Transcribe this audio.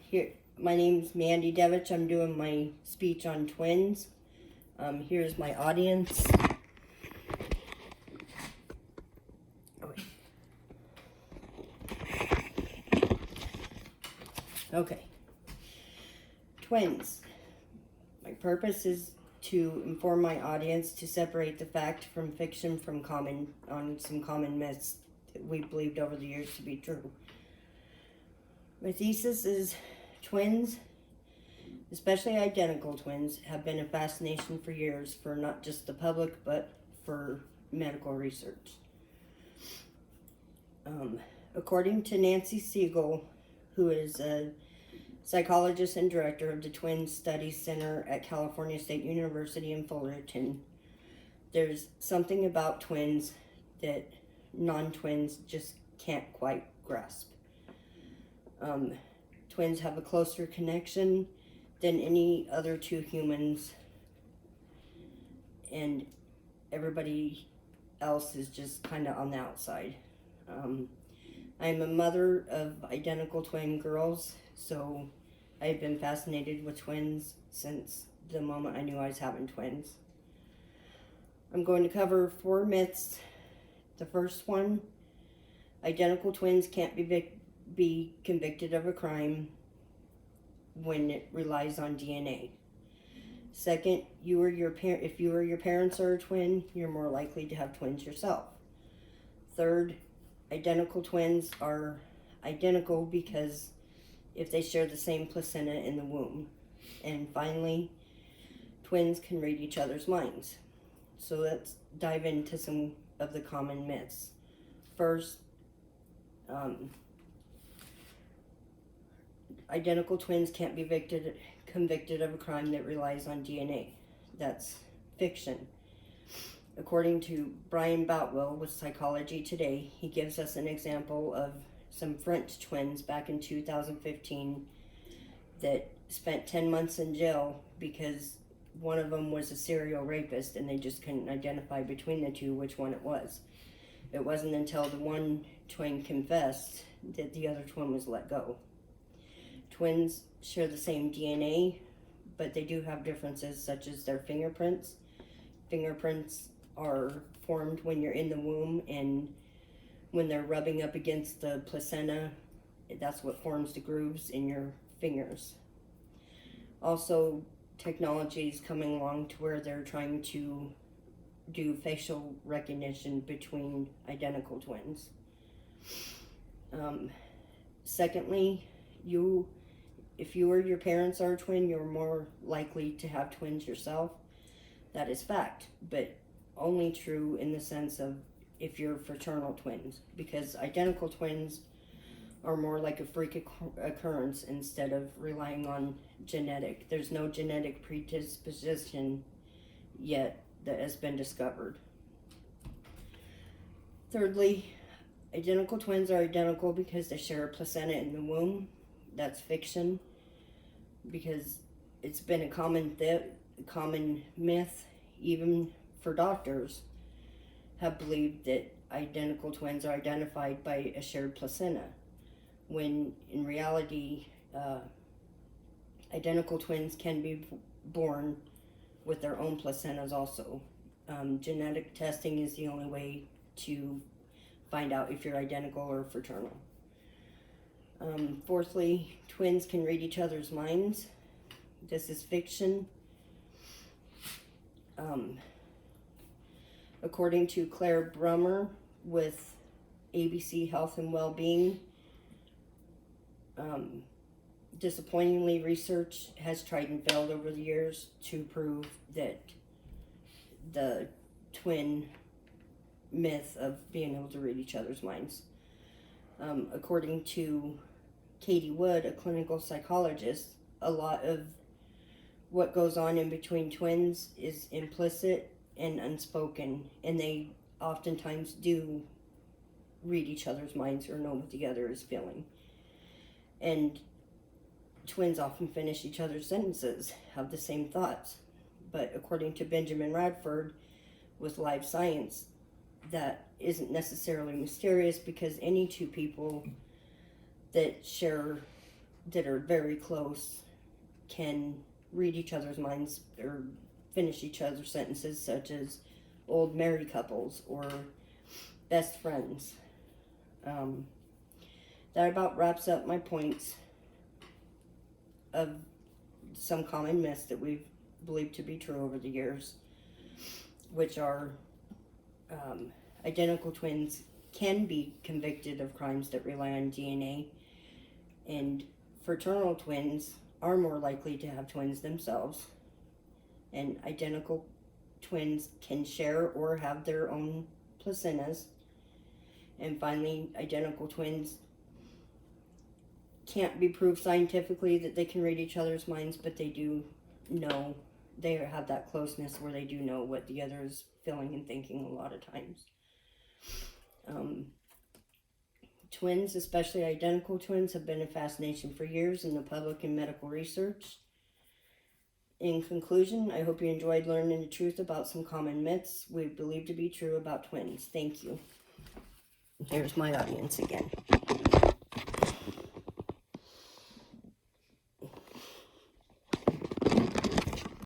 Here, my name's Mandy Devich. I'm doing my speech on twins. Here's my audience. Okay. Twins. My purpose is to inform my audience to separate the fact from fiction from some common myths that we've believed over the years to be true. My thesis is twins, especially identical twins, have been a fascination for years for not just the public but for medical research. According to Nancy Siegel, who is a psychologist and director of the Twin Studies Center at California State University in Fullerton, there's something about twins that non-twins just can't quite grasp. Twins have a closer connection than any other two humans, and everybody else is just kind of on the outside. I'm a mother of identical twin girls, so I've been fascinated with twins since the moment I knew I was having twins. I'm going to cover 4 myths. The first one, identical twins can't be convicted of a crime when it relies on DNA. Second, if you or your parents are a twin, you're more likely to have twins yourself. Third, identical twins are identical because if they share the same placenta in the womb. And finally, twins can read each other's minds. So let's dive into some of the common myths. First, identical twins can't be convicted of a crime that relies on DNA. That's fiction. According to Brian Boutwell with Psychology Today, he gives us an example of some French twins back in 2015 that spent 10 months in jail because one of them was a serial rapist and they just couldn't identify between the two which one it was. It wasn't until the one twin confessed that the other twin was let go. Twins share the same DNA, but they do have differences such as their fingerprints. Fingerprints are formed when you're in the womb, and when they're rubbing up against the placenta, that's what forms the grooves in your fingers. Also, technology is coming along to where they're trying to do facial recognition between identical twins. Secondly, if you or your parents are a twin, you're more likely to have twins yourself. That is fact, but only true in the sense of if you're fraternal twins, because identical twins are more like a freak occurrence instead of relying on genetic. There's no genetic predisposition yet that has been discovered. Thirdly, identical twins are identical because they share a placenta in the womb. That's fiction, because it's been a common myth, even for doctors, have believed that identical twins are identified by a shared placenta, when in reality, identical twins can be born with their own placentas also. Genetic testing is the only way to find out if you're identical or fraternal. Fourthly, twins can read each other's minds. This is fiction. According to Claire Brummer with ABC Health and Wellbeing, disappointingly, research has tried and failed over the years to prove that the twin myth of being able to read each other's minds. According to Katie Wood, a clinical psychologist, a lot of what goes on in between twins is implicit and unspoken, and they oftentimes do read each other's minds or know what the other is feeling. And twins often finish each other's sentences, have the same thoughts. But according to Benjamin Radford with Live Science, that isn't necessarily mysterious, because any two people that share that are very close can read each other's minds or finish each other's sentences, such as old married couples or best friends. That about wraps up my points of some common myths that we've believed to be true over the years, which are identical twins can be convicted of crimes that rely on DNA, and fraternal twins are more likely to have twins themselves, and identical twins can share or have their own placentas. And finally, identical twins can't be proved scientifically that they can read each other's minds, but they do know, they have that closeness where they do know what the other is feeling and thinking a lot of times. Twins, especially identical twins, have been a fascination for years in the public and medical research. In conclusion, I hope you enjoyed learning the truth about some common myths we believe to be true about twins. Thank you. Here's my audience again.